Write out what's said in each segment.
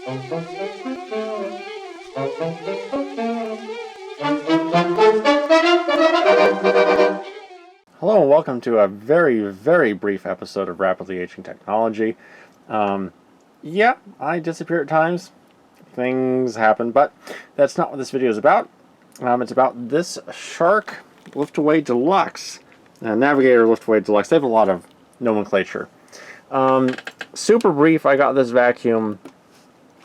Hello and welcome to a very brief episode of Rapidly Aging Technology. Yeah, I disappear at times. Things happen, but that's not what this video is about. It's about this Shark Liftaway Deluxe. Navigator Liftaway Deluxe. They have a lot of nomenclature. Super brief, I got this vacuum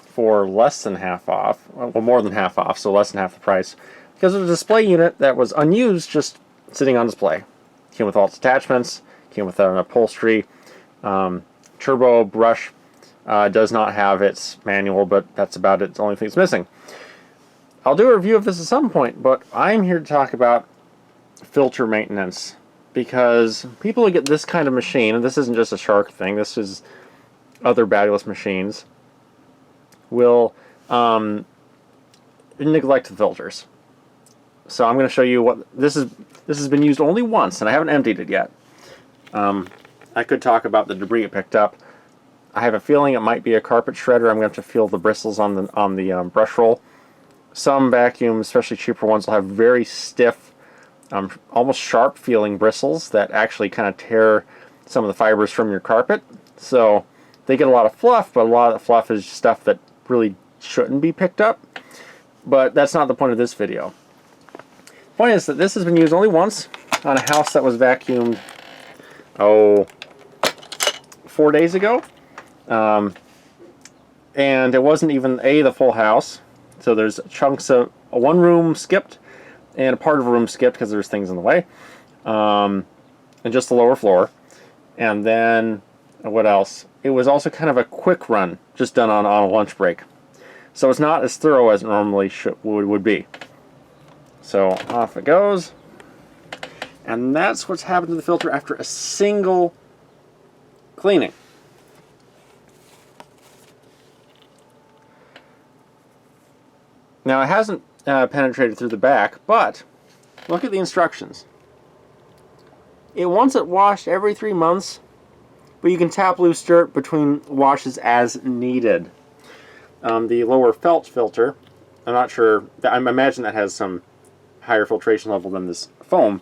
for less than half off. Well, more than half off, so less than half the price. Because it was a display unit that was unused, just sitting on display. Came with all its attachments, came with an upholstery, turbo brush, does not have its manual, but that's about it. It's the only thing it's missing. I'll do a review of this at some point, but I'm here to talk about filter maintenance, because people who get this kind of machine, and this isn't just a Shark thing, this is other Battleless machines, will neglect the filters. So I'm going to show you what this is. This has been used only once, and I haven't emptied it yet. I could talk about the debris it picked up. I have a feeling it might be a carpet shredder. I'm going to have to feel the bristles on the brush roll. Some vacuums, especially cheaper ones, will have very stiff, almost sharp feeling bristles that actually kind of tear some of the fibers from your carpet. So they get a lot of fluff, but a lot of the fluff is stuff that really shouldn't be picked up. But that's not the point of this video. The point is that this has been used only once on a house that was vacuumed, 4 days ago. And it wasn't even the full house. So there's chunks of one room skipped and a part of a room skipped because there's things in the way. And just the lower floor. And then, what else? It was also kind of a quick run, just done on a lunch break. So it's not as thorough as it normally would be. So off it goes. And that's what's happened to the filter after a single cleaning. Now it hasn't penetrated through the back, but look at the instructions. It wants it washed every 3 months, but you can tap loose dirt between washes as needed. The lower felt filter, I'm not sure, I imagine that has some higher filtration level than this foam.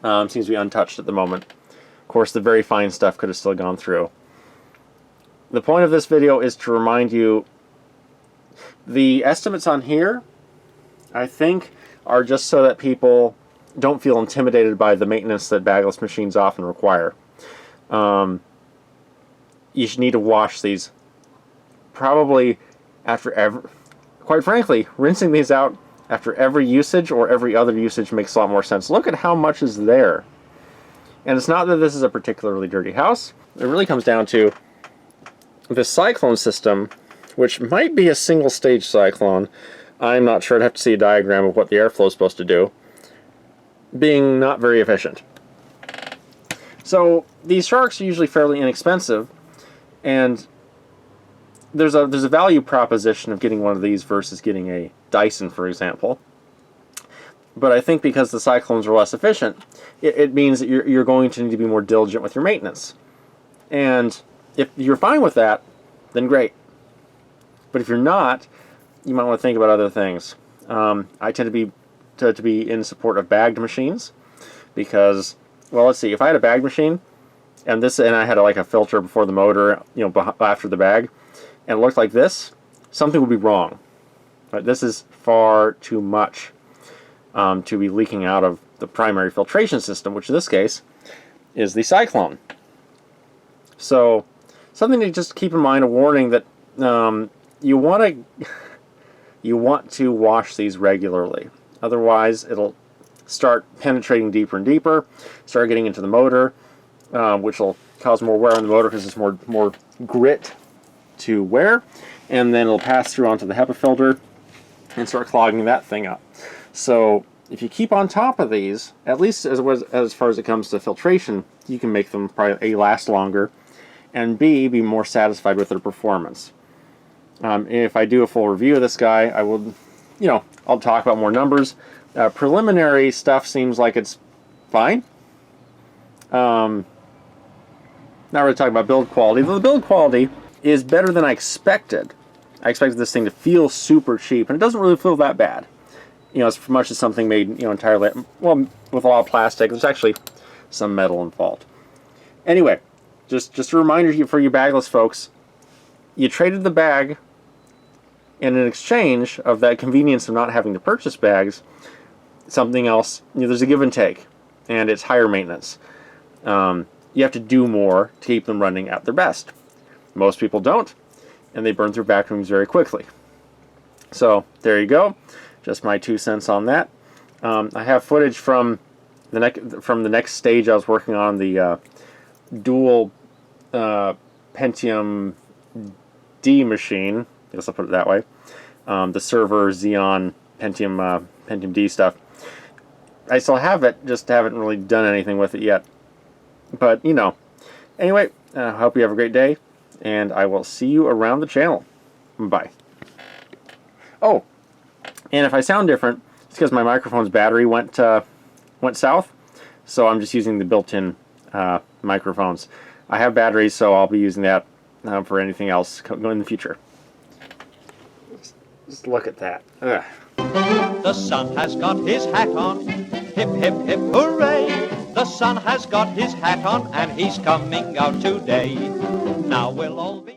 Seems to be untouched at the moment. Of course, the very fine stuff could have still gone through. The point of this video is to remind you, the estimates on here, I think, are just so that people don't feel intimidated by the maintenance that bagless machines often require. You should need to wash these probably after quite frankly, rinsing these out after every usage or every other usage makes a lot more sense. Look at how much is there. And it's not that this is a particularly dirty house. It really comes down to the cyclone system, which might be a single stage cyclone. I'm not sure. I'd have to see a diagram of what the airflow is supposed to do. Being not very efficient. So these Sharks are usually fairly inexpensive, and there's a value proposition of getting one of these versus getting a Dyson, for example. But I think because the cyclones are less efficient, it means that you're going to need to be more diligent with your maintenance. And if you're fine with that, then great. But if you're not, you might want to think about other things. I tend to be in support of bagged machines because, well, let's see. If I had a bagged machine and I had like a filter before the motor, after the bag, and it looked like this, something would be wrong. Right? This is far too much to be leaking out of the primary filtration system, which in this case is the cyclone. So something to just keep in mind, a warning that you want to wash these regularly. Otherwise, it'll start penetrating deeper and deeper, start getting into the motor, which will cause more wear on the motor because there's more grit to wear, and then it'll pass through onto the HEPA filter and start clogging that thing up. So if you keep on top of these, at least as far as it comes to filtration, you can make them probably A, last longer, and B, be more satisfied with their performance. If I do a full review of this guy, I will, I'll talk about more numbers. Preliminary stuff seems like it's fine. Not really talking about build quality. The build quality is better than I expected. I expected this thing to feel super cheap, and it doesn't really feel that bad. You know, as much as something made, you know, entirely, well, with a lot of plastic, there's actually some metal involved. Anyway, just a reminder for you bagless folks, you traded the bag, and in exchange of that convenience of not having to purchase bags, something else, you know, there's a give and take, and it's higher maintenance. You have to do more to keep them running at their best. Most people don't, and they burn through vacuums very quickly. So there you go, just my 2 cents on that. I have footage from the next stage I was working on, the dual Pentium D machine. I guess I'll put it that way. The server Xeon Pentium D stuff. I still have it, just haven't really done anything with it yet. But, you know. Anyway, I hope you have a great day, and I will see you around the channel. Bye. Oh, and if I sound different, it's because my microphone's battery went south, so I'm just using the built-in microphones. I have batteries, so I'll be using that for anything else going in the future. Just look at that. Ugh. The sun has got his hat on, hip, hip, hip, hooray! The sun has got his hat on, and he's coming out today. Now we'll all be...